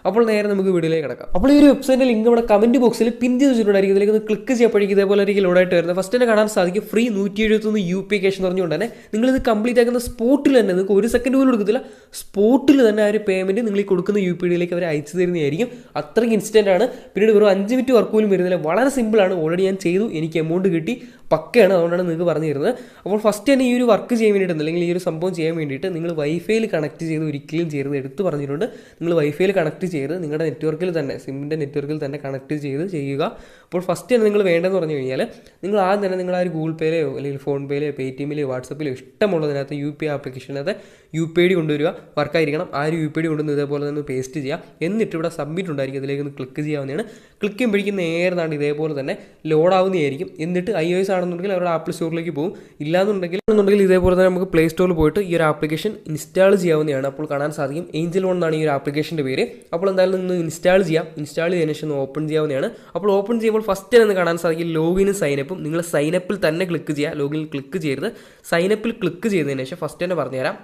അപ്പോൾ നേരെ നമുക്ക് വീഡിയോയിലേക്ക് കിടക്കാം. അപ്പോൾ ഈ ഒരു വെബ്സൈറ്റിന്റെ ലിങ്ക് നമ്മുടെ കമന്റ് ബോക്സിൽ പിൻ ചെയ്ത് വെച്ചിട്ടുണ്ടായിരിക്കും. ഇതിലേക്ക് ഒന്ന് ക്ലിക്ക് ചെയ്യുമ്പോഴേക്കും ഇതേപോലെ ആയിരിക്കും ലോഡായിട്ട് വരുന്നത്. ഫസ്റ്റ് തന്നെ കാണാൻ സാധിക്കും ഫ്രീ 171 UPI ക്യാഷ് എന്ന് പറഞ്ഞുകൊണ്ട് തന്നെ നിങ്ങളിത് കംപ്ലീറ്റ് ആക്കുന്ന സ്പോട്ടിൽ തന്നെ നിങ്ങൾക്ക് 1 സെക്കൻഡ് പോലും എടുക്കത്തില്ല. സ്പോട്ടിൽ തന്നെ ആ ഒരു പേയ്മെന്റ് നിങ്ങൾ ഈ കൊടുക്കുന്ന UPIയിലേക്ക് അവർ അയച്ചു തരുന്നതായിരിക്കും. അത്രയ്ക്ക് ഇൻസ്റ്റന്റ് ആണ്. പിന്നീട് വെറും 5 മിനിറ്റ് വർക്ക് പോലും വരുന്നില്ല. വളരെ സിമ്പിൾ ആണ്. ഓൾറെഡി ഞാൻ ചെയ്തു, എനിക്ക് എമൗണ്ട് കിട്ടി, പക്കയാണ്. അതുകൊണ്ടാണ് നിങ്ങൾക്ക് പറഞ്ഞു തരുന്നത്. അപ്പോൾ ഫസ്റ്റ് തന്നെ ഈ ഒരു വർക്ക് ചെയ്യാൻ വേണ്ടിയിട്ട് അല്ലെങ്കിൽ ഈ ഒരു സംഭവം ചെയ്യാൻ വേണ്ടിയിട്ട് നിങ്ങൾ വൈഫൈയിൽ കണക്ട് ചെയ്ത് ഒരിക്കലും ചെയ്യരുത്. എടുത്ത് പറഞ്ഞിട്ടുണ്ട്, നിങ്ങൾ വൈഫൈയിൽ കണക്ട് ചെയ്ത് നിങ്ങളുടെ നെറ്റ്വർക്കിൽ തന്നെ സിമ്മിൻ്റെ നെറ്റ്വർക്കിൽ തന്നെ കണക്ട് ചെയ്ത് ചെയ്യുക. അപ്പോൾ ഫസ്റ്റ് തന്നെ നിങ്ങൾ വേണ്ടതെന്ന് പറഞ്ഞു കഴിഞ്ഞാൽ നിങ്ങൾ ആദ്യം തന്നെ നിങ്ങൾ ആ ഒരു ഗൂഗിൾ പേയിലെയോ അല്ലെങ്കിൽ ഫോൺ പേയിലെയോ പേടിഎമ്മിലെയോ വാട്സപ്പിലെയോ ഇഷ്ടമുള്ളതിനകത്ത് UPI ആപ്ലിക്കേഷനകത്ത് UPI കൊണ്ടുവരിക. വർക്കായിരിക്കണം. ആ ഒരു UPI കൊണ്ടുവന്ന് ഇതേപോലെ തന്നെ പേസ്റ്റ് ചെയ്യുക. എന്നിട്ട് ഇവിടെ സബ്മിറ്റ് ഉണ്ടായിരിക്കും, അതിലേക്ക് ഒന്ന് ക്ലിക്ക് ചെയ്യാവുന്നതാണ്. ക്ലിക്ക് ചെയ്യുമ്പോഴേക്കും നേരെ ഇതേപോലെ തന്നെ ലോഡ് ആവുന്നതായിരിക്കും. എന്നിട്ട് iOS ആണെന്നുണ്ടെങ്കിൽ അവരുടെ ആപ്പിൾ സ്റ്റോറിലേക്ക് പോകും. ഇല്ലാന്നുണ്ടെങ്കിൽ ഇതേപോലെ തന്നെ നമുക്ക് പ്ലേ സ്റ്റോറിൽ പോയിട്ട് ഈ ഒരു ആപ്ലിക്കേഷൻ ഇൻസ്റ്റാൾ ചെയ്യാവുന്നതാണ്. അപ്പോൾ കാണാൻ സാധിക്കും ഏഞ്ചൽ വൺ എന്നാണ് ഈ ഒരു ആപ്ലിക്കേഷൻ്റെ പേര്. അപ്പോൾ എന്തായാലും നിങ്ങൾ ഇൻസ്റ്റാൾ ചെയ്യാം. ഇൻസ്റ്റാൾ ചെയ്തതിനു ശേഷം ഓപ്പൺ ചെയ്യാവുന്നതാണ്. അപ്പോൾ ഓപ്പൺ ചെയ്യുമ്പോൾ ഫസ്റ്റ് തന്നെ കാണാൻ സാധിക്കും ലോഗിനും സൈനപ്പും. നിങ്ങൾ സൈനപ്പിൽ തന്നെ ക്ലിക്ക് ചെയ്യുക, ലോഗിനിൽ ക്ലിക്ക് ചെയ്യരുത്. സൈനപ്പിൽ ക്ലിക്ക് ചെയ്തതിനു ശേഷം ഫസ്റ്റ് തന്നെ പറഞ്ഞുതരാം.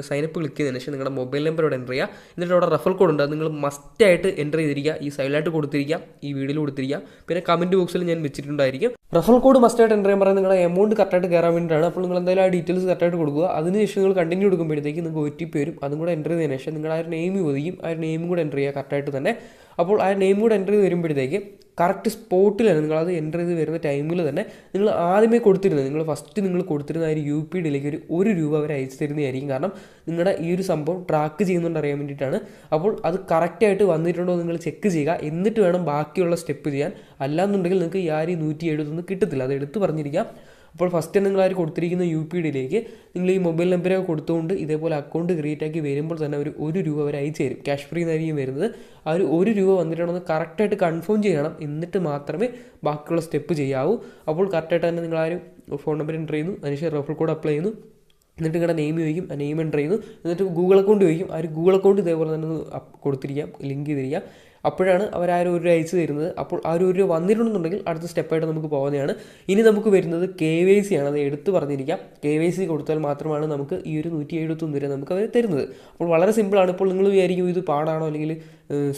സൈനപ്പ് ക്ലിക്ക് ചെയ്തതിനു ശേഷം നിങ്ങളുടെ മൊബൈൽ നമ്പർ ഇവിടെ എൻ്റർ ചെയ്യുക. എന്നിട്ട് അവിടെ റെഫറൽ കോഡ് ഉണ്ട്, അത് നിങ്ങൾ മസ്റ്റായിട്ട് എൻ്റർ ചെയ്തിരിക്കുക. ഈ സൈഡിലായിട്ട് കൊടുത്തിരിക്കുക, ഈ വീഡിയോയിൽ കൊടുത്തിരിക്കുക. പിന്നെ കമൻറ്റ് ബോക്സിൽ ഞാൻ വെച്ചിട്ടുണ്ടായിരിക്കും. റെഫറൽ കോഡ് മസ്റ്റായിട്ട് എൻ്റർ ചെയ്യാൻ പറയുന്നത് നിങ്ങളുടെ എമൗണ്ട് കറക്റ്റായിട്ട് കയറാൻ വേണ്ടിയിട്ടാണ്. അപ്പോൾ നിങ്ങൾ എന്തായാലും ആ ഡീറ്റെയിൽസ് കറക്റ്റായിട്ട് കൊടുക്കുക. അതിനുശേഷം നിങ്ങൾ കണ്ടിന്യൂ കൊടുക്കുമ്പോഴത്തേക്ക് നിങ്ങൾക്ക് OTP വരും. അതും കൂടെ എൻ്റർ ചെയ്തതിനു ശേഷം നിങ്ങൾ ആ ഒരു നെയിം ചോദിക്കും. ആ ഒരു നെയിമും കൂടെ എൻ്റർ ചെയ്യുക കറക്റ്റായിട്ട് തന്നെ. അപ്പോൾ ആ നെയിം കൂടെ എൻ്റർ ചെയ്ത് വരുമ്പോഴത്തേക്ക് കറക്റ്റ് സ്പോട്ടിൽ തന്നെ നിങ്ങളത് എൻ്റർ ചെയ്ത് വരുന്ന ടൈമിൽ തന്നെ നിങ്ങൾ ആദ്യമേ കൊടുത്തിരുന്നത് നിങ്ങൾ കൊടുത്തിരുന്ന ആ ഒരു UPIയിലേക്ക് ഒരു രൂപ അവർ അയച്ചു തരുന്നതായിരിക്കും. കാരണം നിങ്ങളുടെ ഈ ഒരു സംഭവം ട്രാക്ക് ചെയ്യുന്നുണ്ട് അറിയാൻ വേണ്ടിയിട്ടാണ്. അപ്പോൾ അത് കറക്റ്റായിട്ട് വന്നിട്ടുണ്ടോ നിങ്ങൾ ചെക്ക് ചെയ്യുക. എന്നിട്ട് വേണം ബാക്കിയുള്ള സ്റ്റെപ്പ് ചെയ്യാൻ. അല്ലാന്നുണ്ടെങ്കിൽ നിങ്ങൾക്ക് ഈ 171 കിട്ടത്തില്ല. അത് എടുത്ത് പറഞ്ഞിരിക്കാം. അപ്പോൾ ഫസ്റ്റ് നിങ്ങൾ ആ കൊടുത്തിരിക്കുന്ന UPIയിലേക്ക് നിങ്ങൾ ഈ മൊബൈൽ നമ്പറൊക്കെ കൊടുത്തുകൊണ്ട് ഇതേപോലെ അക്കൗണ്ട് ക്രിയേറ്റ് ആക്കി വരുമ്പോൾ തന്നെ ഒരു രൂപ അവർ അയച്ചു തരും. ക്യാഷ് ഫ്രീ എന്നായിരിക്കും വരുന്നത്. ആ ഒരു രൂപ വന്നിട്ടുണ്ടെന്ന് കറക്റ്റായിട്ട് കൺഫേം ചെയ്യണം. എന്നിട്ട് മാത്രമേ ബാക്കിയുള്ള സ്റ്റെപ്പ് ചെയ്യാവൂ. അപ്പോൾ കറക്റ്റായിട്ട് തന്നെ നിങ്ങൾ ആ ഒരു ഫോൺ നമ്പർ എൻ്റർ ചെയ്യുന്നു. അതിനുശേഷം റെഫറൽ കോഡ് അപ്ലൈ ചെയ്യുന്നു. എന്നിട്ട് നിങ്ങളുടെ നെയിം ചോദിക്കും, ആ നെയിം എൻ്റർ ചെയ്യുന്നു. എന്നിട്ട് ഗൂഗിൾ അക്കൗണ്ട് ചോദിക്കും. ആ ഒരു ഗൂഗിൾ അക്കൗണ്ട് ഇതേപോലെ തന്നെ കൊടുത്തിരിക്കാം, ലിങ്ക് ചെയ്തിരിക്കാം. അപ്പോഴാണ് അവർ ആ ഒരു അയച്ചു തരുന്നത്. അപ്പോൾ ആ ഒരു വന്നിട്ടുണ്ടെന്നുണ്ടെങ്കിൽ അടുത്ത സ്റ്റെപ്പായിട്ട് നമുക്ക് പോകുന്നതാണ്. ഇനി നമുക്ക് വരുന്നത് KYC ആണ്. അത് എടുത്ത് പറഞ്ഞിരിക്കാം. KYC കൊടുത്താൽ മാത്രമാണ് നമുക്ക് ഈ ഒരു 171 രൂപ നമുക്ക് അവർ തരുന്നത്. അപ്പോൾ വളരെ സിമ്പിളാണ്. ഇപ്പോൾ നിങ്ങൾ വിചാരിക്കും ഇത് പാടാണോ അല്ലെങ്കിൽ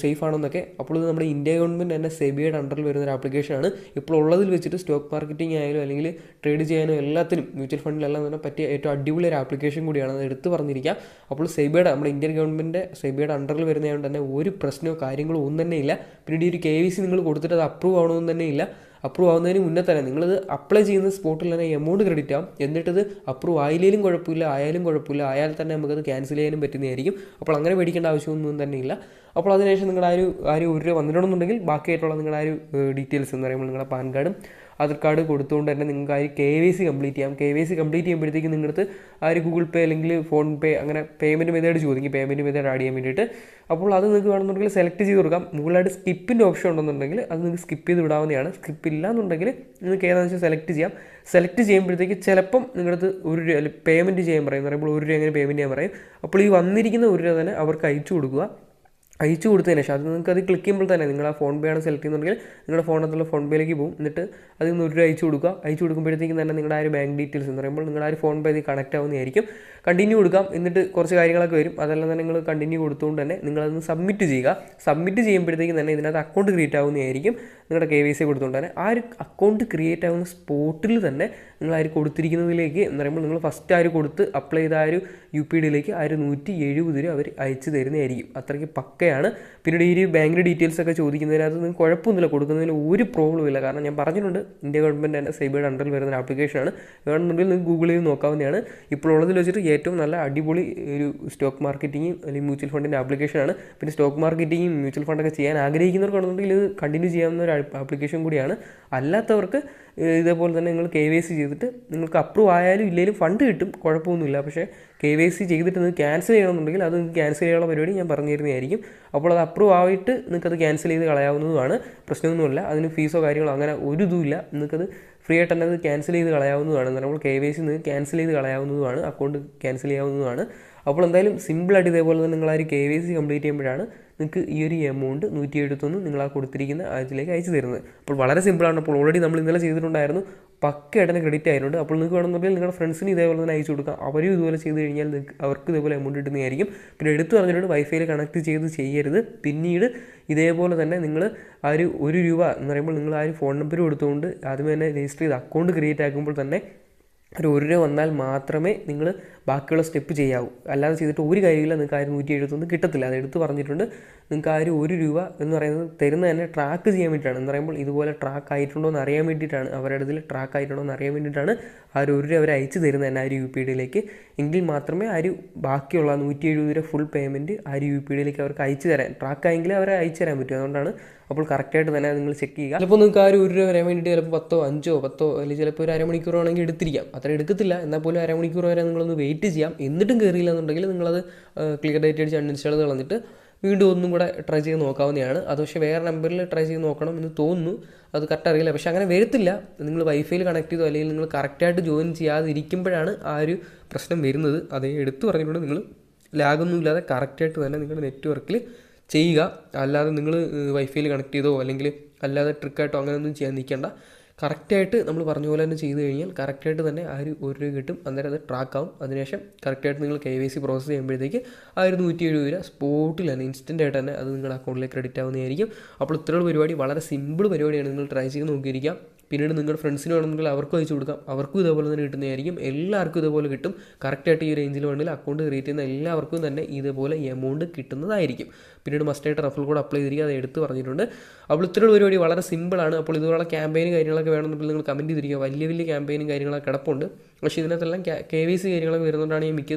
സേഫ് ആണോ എന്നൊക്കെ. അപ്പോൾ ഇത് നമ്മുടെ ഇന്ത്യ ഗവൺമെൻറ് തന്നെ സെബിയുടെ അണ്ടറിൽ വരുന്ന ഒരു ആപ്ലിക്കേഷനാണ്. ഇപ്പോൾ ഉള്ളതിൽ വെച്ചിട്ട് സ്റ്റോക്ക് മാർക്കറ്റിംഗ് ആയാലും അല്ലെങ്കിൽ ട്രേഡ് ചെയ്യാനും എല്ലാത്തിനും മ്യൂച്വൽ ഫണ്ടിലെല്ലാം തന്നെ പറ്റിയ ഏറ്റവും അടിപൊളി ഒരു ആപ്ലിക്കേഷൻ കൂടിയാണ്. അത് എടുത്ത് പറഞ്ഞിരിക്കാം. അപ്പോൾ നമ്മുടെ ഇന്ത്യൻ ഗവൺമെൻറ് സെബിയുടെ അണ്ടറിൽ വരുന്നതുകൊണ്ട് തന്നെ ഒരു പ്രശ്നമോ കാര്യങ്ങളോ ഒന്നും തന്നെ ഇല്ല. പിന്നീട് ഈ ഒരു KYC നിങ്ങൾ കൊടുത്തിട്ട് അത് അപ്രൂവ് ആവണമെന്ന് തന്നെ ഇല്ല. അപ്രൂവ് ആവുന്നതിന് മുന്നേ തന്നെ നിങ്ങളിത് അപ്ലൈ ചെയ്യുന്ന സ്പോട്ടിൽ തന്നെ എമൗണ്ട് ക്രെഡിറ്റ് ആവും. എന്നിട്ടത് അപ്രൂവ് ആയാലും കുഴപ്പമില്ല, ആയാൽ തന്നെ നമുക്കത് ക്യാൻസൽ ചെയ്യാനും പറ്റുന്നതായിരിക്കും. അപ്പോൾ അങ്ങനെ പേടിക്കേണ്ട ആവശ്യമൊന്നും തന്നെ ഇല്ല. അപ്പോൾ അതിനുശേഷം നിങ്ങളുടെ ആ ഒരു രൂപ വന്നിട്ടുണ്ടെന്നുണ്ടെങ്കിൽ ബാക്കിയായിട്ടുള്ള നിങ്ങളുടെ ആ ഒരു ഡീറ്റെയിൽസ് എന്ന് പറയുമ്പോൾ നിങ്ങളുടെ പാൻ കാർഡും ആധാർ കാർഡ് കൊടുത്തുകൊണ്ട് തന്നെ നിങ്ങൾക്ക് ആ ഒരു KYC കംപ്ലീറ്റ് ചെയ്യാം. KYC കംപ്ലീറ്റ് ചെയ്യുമ്പോഴത്തേക്കും നിങ്ങളുടെ ആ ഒരു ഗൂഗിൾ പേ അല്ലെങ്കിൽ ഫോൺ പേ അങ്ങനെ പേയ്മെൻറ്റ് മെത്തേഡ് ചോദിക്കും, പേയ്മെൻറ്റ് മെത്തേഡ് ആഡ് ചെയ്യാൻ വേണ്ടിയിട്ട്. അപ്പോൾ അത് നിങ്ങൾക്ക് വേണമെന്നുണ്ടെങ്കിൽ സെലക്ട് ചെയ്ത് കൊടുക്കാം. മുകളിലായിട്ട് സ്കിപ്പിൻ്റെ ഓപ്ഷൻ ഉണ്ടെന്നുണ്ടെങ്കിൽ അത് നിങ്ങൾക്ക് സ്കിപ്പ് ചെയ്ത് വിടാവുന്നതാണ്. സ്കിപ്പ് ഇല്ലാന്നുണ്ടെങ്കിൽ നിങ്ങൾക്ക് ഏതാണെന്ന് വെച്ചാൽ സെലക്ട് ചെയ്യാം. സെലക്ട് ചെയ്യുമ്പോഴത്തേക്ക് ചിലപ്പം നിങ്ങളത് ഒരു രൂപ പേയ്മെൻറ്റ് ചെയ്യാൻ പറയും. പറയുമ്പോൾ 1 രൂപ എങ്ങനെ പേയ്മെൻറ്റ് ചെയ്യാൻ പറയും. അപ്പോൾ ഈ വന്നിരിക്കുന്ന 1 രൂപ തന്നെ അവർക്ക് അയച്ചു കൊടുക്കുക. അയച്ചു കൊടുത്തതിന് ശേഷം അത് നിങ്ങൾക്ക് അത് ക്ലിക്ക് ചെയ്യുമ്പോൾ തന്നെ നിങ്ങൾ ആ ഫോൺ പേ ആണ് സെലക്ട് ചെയ്യുന്നുണ്ടെങ്കിൽ നിങ്ങളുടെ ഫോണിനകത്തുള്ള ഫോൺ പേയിലേക്ക് പോകും. എന്നിട്ട് അതിൽ നിന്ന് 1 രൂപ അയച്ചു കൊടുക്കുക. അയച്ചു കൊടുക്കുമ്പോഴത്തേക്കും തന്നെ നിങ്ങളുടെ ആ ഒരു ബാങ്ക് ഡീറ്റെയിൽസ് എന്ന് പറയുമ്പോൾ നിങ്ങളുടെ ആ ഒരു ഫോൺ പേ അതിൽ കണക്റ്റ് ആവുന്നതായിരിക്കും. കണ്ടിന്യൂ കൊടുക്കാം. എന്നിട്ട് കുറച്ച് കാര്യങ്ങളൊക്കെ വരും. അതെല്ലാം തന്നെ നിങ്ങൾ കണ്ടിന്യൂ കൊടുത്തുകൊണ്ട് തന്നെ നിങ്ങളതൊന്ന് സബ്മിറ്റ് ചെയ്യുക. സബ്മിറ്റ് ചെയ്യുമ്പോഴത്തേക്കും തന്നെ ഇതിനകത്ത് അക്കൗണ്ട് ക്രിയേറ്റ് ആവുന്നതായിരിക്കും. നിങ്ങളുടെ KYC കൊടുത്തുകൊണ്ട് തന്നെ ആ ഒരു അക്കൗണ്ട് ക്രിയേറ്റ് ആവുന്ന സ്പോട്ടിൽ തന്നെ നിങ്ങൾ ആ ഒരു കൊടുത്തിരിക്കുന്നതിലേക്ക് എന്ന് പറയുമ്പോൾ നിങ്ങൾ ഫസ്റ്റ് ആ ഒരു കൊടുത്ത് അപ്ലൈ ചെയ്ത ആ ഒരു UPIയിലേക്ക് ആ ഒരു 170 രൂപ അവർ അയച്ചു തരുന്നതായിരിക്കും. അത്രയ്ക്ക് പക്കയാണ്. പിന്നീട് ഈ ഒരു ബാങ്കിൻ്റെ ഡീറ്റെയിൽസ് ഒക്കെ ചോദിക്കുന്നതിനകത്ത് നിങ്ങൾക്ക് കുഴപ്പമൊന്നുമില്ല, കൊടുക്കുന്നതിൽ ഒരു പ്രോബ്ലം ഇല്ല. കാരണം ഞാൻ പറഞ്ഞിട്ടുണ്ട് ഇന്ത്യ ഗവൺമെൻറ് തന്നെ സെബിയുടെ അണ്ടറിൽ വരുന്ന ആപ്ലിക്കേഷനാണ്. വേണമെന്നുണ്ടെങ്കിൽ നിങ്ങൾക്ക് ഗൂഗിൾ ചെയ്ത് നോക്കാവുന്നതാണ്. ഇപ്പോൾ ഉള്ളതിൽ വെച്ചിട്ട് ഏറ്റവും നല്ല അടിപൊളി ഒരു സ്റ്റോക്ക് മാർക്കറ്റിംഗും അല്ലെങ്കിൽ മ്യൂച്വൽ ഫണ്ടിൻ്റെ ആപ്ലിക്കേഷനാണ്. പിന്നെ സ്റ്റോക്ക് മാർക്കറ്റിംഗും മ്യൂച്വൽ ഫണ്ടൊക്കെ ചെയ്യാൻ ആഗ്രഹിക്കുന്നവർക്കാണെന്നുണ്ടെങ്കിൽ ഇത് കണ്ടിന്യൂ ചെയ്യാവുന്ന ഒരു ആപ്ലിക്കേഷൻ കൂടിയാണ്. അല്ലാത്തവർക്ക് ഇതേപോലെ തന്നെ നിങ്ങൾ KYC ചെയ്തിട്ട് നിങ്ങൾക്ക് അപ്രൂവ് ആയാലും ഇല്ലെങ്കിലും ഫണ്ട് കിട്ടും, കുഴപ്പമൊന്നുമില്ല. പക്ഷേ KYC ചെയ്തിട്ട് നിങ്ങൾക്ക് ക്യാൻസൽ ചെയ്യണമെന്നുണ്ടെങ്കിൽ അത് നിങ്ങൾക്ക് ക്യാൻസൽ ചെയ്യാനുള്ള പരിപാടി ഞാൻ പറഞ്ഞു തരുന്നതായിരിക്കും. അപ്പോൾ അത് അപ്രൂവ് ആയിട്ട് നിങ്ങൾക്കത് ക്യാൻസൽ ചെയ്ത് കളയാവുന്നതുമാണ്. പ്രശ്നമൊന്നുമില്ല. അതിന് ഫീസോ കാര്യങ്ങളോ അങ്ങനെ ഒരു ഇതുമില്ല. നിങ്ങൾക്കത് ഫ്രീ ആയിട്ട് തന്നെ അത് ക്യാൻസൽ ചെയ്ത് കളയാവുന്നതാണ്. നമ്മൾ KYC നിങ്ങൾക്ക് ക്യാൻസൽ ചെയ്ത് കളയാവുന്നതുമാണ്, അക്കൗണ്ട് ക്യാൻസൽ ചെയ്യാവുന്നതുമാണ്. അപ്പോൾ എന്തായാലും സിമ്പിളായിട്ട് ഇതേപോലെ തന്നെ നിങ്ങൾ ആ ഒരു KYC കംപ്ലീറ്റ് ചെയ്യുമ്പോഴാണ് നിങ്ങൾക്ക് ഈ ഒരു എമൗണ്ട് 171 നിങ്ങൾ ആ കൊടുത്തിരിക്കുന്ന അതിലേക്ക് അയച്ചു തരുന്നത്. അപ്പോൾ വളരെ സിമ്പിളാണ്. അപ്പോൾ ഓൾറെഡി നമ്മൾ ഇന്നലെ ചെയ്തിട്ടുണ്ടായിരുന്നു. പക്കയായിട്ട് തന്നെ ക്രെഡിറ്റ് ആയിട്ടുണ്ട്. അപ്പോൾ നിങ്ങൾക്ക് വേണമെന്നുണ്ടെങ്കിൽ നിങ്ങളുടെ ഫ്രണ്ട്സിന് ഇതേപോലെ തന്നെ അയച്ചു കൊടുക്കാം. അവരും ഇതുപോലെ ചെയ്ത് കഴിഞ്ഞാൽ അവർക്ക് ഇതേപോലെ എമൗണ്ട് കിട്ടുന്നതായിരിക്കും. പിന്നെ എടുത്തു പറഞ്ഞിട്ടുണ്ട് വൈഫൈയിൽ കണക്ട് ചെയ്ത് ചെയ്യരുത്. പിന്നീട് ഇതേപോലെ തന്നെ നിങ്ങൾ ആ ഒരു രൂപ എന്ന് പറയുമ്പോൾ നിങ്ങൾ ആ ഒരു ഫോൺ നമ്പർ കൊടുത്തുകൊണ്ട് ആദ്യമേ തന്നെ രജിസ്റ്റർ ചെയ്ത് അക്കൗണ്ട് ക്രിയേറ്റ് ആക്കുമ്പോൾ തന്നെ ഒരു രൂപ വന്നാൽ മാത്രമേ നിങ്ങൾ ബാക്കിയുള്ള സ്റ്റെപ്പ് ചെയ്യാവൂ. അല്ലാതെ ചെയ്തിട്ട് ഒരു കാര്യമില്ല, നിങ്ങൾക്ക് 171 കിട്ടത്തില്ല. അത് എടുത്ത് പറഞ്ഞിട്ടുണ്ട്. നിങ്ങൾക്ക് ഒരു രൂപ എന്ന് പറയുന്നത് തരുന്നത് തന്നെ ട്രാക്ക് ചെയ്യാൻ വേണ്ടിയിട്ടാണ്. എന്ന് പറയുമ്പോൾ ഇതുപോലെ ട്രാക്ക് ആയിട്ടുണ്ടോ എന്ന് അറിയാൻ വേണ്ടിയിട്ടാണ്, അവരുടെ ഇതിൽ ട്രാക്ക് ആയിട്ടുണ്ടോ എന്ന് അറിയാൻ വേണ്ടിയിട്ടാണ് ഒരു രൂപ അവർ അയച്ചു തരുന്നത് തന്നെ UPIയിലേക്ക്. എങ്കിൽ മാത്രമേ ബാക്കിയുള്ള 170 രൂപ ഫുൾ പേയ്മെൻറ്റ് UPIയിലേക്ക് അവർക്ക് അയച്ചു തരാൻ, ട്രാക്ക് ആയെങ്കിൽ അവരെ അയച്ചു തരാൻ പറ്റും. അതുകൊണ്ടാണ് അപ്പോൾ കറക്റ്റായിട്ട് തന്നെ നിങ്ങൾ ചെക്ക് ചെയ്യുക. ചിലപ്പോൾ നിങ്ങൾക്ക് ഒരു രൂപ വരാൻ വേണ്ടിയിട്ട് ചിലപ്പോൾ 10, 5, അല്ലെങ്കിൽ ചിലപ്പോൾ ഒരു അരമണിക്കൂർ ആണെങ്കിൽ എടുത്തിരിക്കാം. അത്ര എടുക്കത്തില്ല, എന്നാൽ പോലും അരമണിക്കൂർ വരെ നിങ്ങളൊന്ന് വെയിറ്റ് ചെയ്യാം. എന്നിട്ടും കയറിയില്ല എന്നുണ്ടെങ്കിൽ നിങ്ങളത് ക്ലിയർ ഡേറ്റ് അടിച്ച് അൺഇൻസ്റ്റാൾ ചെയ്ത് കളഞ്ഞിട്ട് വീണ്ടും ഒന്നും കൂടെ ട്രൈ ചെയ്ത് നോക്കാവുന്നതാണ്. അത് പക്ഷേ വേറെ നമ്പറിൽ ട്രൈ ചെയ്ത് നോക്കണം എന്ന് തോന്നുന്നു. അത് കറക്റ്റ് അറിയില്ല. പക്ഷേ അങ്ങനെ വരത്തില്ല. നിങ്ങൾ വൈഫൈയിൽ കണക്ട് ചെയ്തോ അല്ലെങ്കിൽ നിങ്ങൾ കറക്റ്റായിട്ട് ജോയിൻ ചെയ്യാതിരിക്കുമ്പോഴാണ് ഒരു പ്രശ്നം വരുന്നത്. അതേ എടുത്തു പറഞ്ഞിട്ടുണ്ട്. നിങ്ങൾ ലാഗൊന്നും ഇല്ലാതെ കറക്റ്റായിട്ട് തന്നെ നിങ്ങളുടെ നെറ്റ്വർക്കിൽ ചെയ്യുക. അല്ലാതെ നിങ്ങൾ വൈഫൈയിൽ കണക്ട് ചെയ്തോ അല്ലെങ്കിൽ അല്ലാതെ ട്രിക്കായിട്ടോ അങ്ങനെയൊന്നും ചെയ്യാൻ നിൽക്കേണ്ട. കറക്റ്റായിട്ട് നമ്മൾ പറഞ്ഞ പോലെ തന്നെ ചെയ്ത് കഴിഞ്ഞാൽ കറക്റ്റായിട്ട് തന്നെ ഒരു രൂപ കിട്ടും. അന്നേരം അത് ട്രാക്കാവും. അതിനുശേഷം കറക്റ്റായിട്ട് നിങ്ങൾ KYC പ്രോസസ്സ് ചെയ്യുമ്പോഴത്തേക്ക് 170 രൂപ സ്പോട്ടിൽ തന്നെ ഇൻസ്റ്റൻ്റായിട്ട് തന്നെ അത് നിങ്ങളുടെ അക്കൗണ്ടിലേക്ക് ക്രെഡിറ്റ് ആവുന്നതായിരിക്കും. അപ്പോൾ ഇത്രയുള്ള പരിപാടി വളരെ സിമ്പിൾ പരിപാടിയാണ്. നിങ്ങൾ ട്രൈ ചെയ്ത് നോക്കിയിരിക്കാം. പിന്നീട് നിങ്ങളുടെ ഫ്രണ്ട്സിന് വേണമെങ്കിൽ അവർക്കും അയച്ചു കൊടുക്കാം. അവർക്കും ഇതേപോലെ തന്നെ കിട്ടുന്നതായിരിക്കും. എല്ലാവർക്കും ഇതേപോലെ കിട്ടും. കറക്റ്റായിട്ട് ഈ റേഞ്ചിൽ വേണമെങ്കിൽ അക്കൗണ്ട് ക്രിയേറ്റ് ചെയ്യുന്ന എല്ലാവർക്കും തന്നെ ഇതേപോലെ എമൗണ്ട് കിട്ടുന്നതായിരിക്കും. പിന്നീട് മസ്റ്റായിട്ട് റഫറൽ കോഡ് അപ്ലൈ ചെയ്തിരിക്കുക. അത് എടുത്ത് പറഞ്ഞിട്ടുണ്ട്. അപ്പോൾ ഇത്രയുള്ള പരിപാടി വളരെ സിമ്പിളാണ്. അപ്പോൾ ഇതുപോലുള്ള ക്യാമ്പയിനും കാര്യങ്ങളൊക്കെ വേണമെന്നുണ്ടെങ്കിൽ നിങ്ങൾ കമൻറ്റ് ചെയ്തിരിക്കുക. വലിയ ക്യാമ്പയിനും കാര്യങ്ങളൊക്കെ കിടപ്പുണ്ട്. പക്ഷേ ഇതിനകത്തെല്ലാം KYC കാര്യങ്ങളൊക്കെ വരുന്നതുകൊണ്ടാണ് ഈ മിക്ക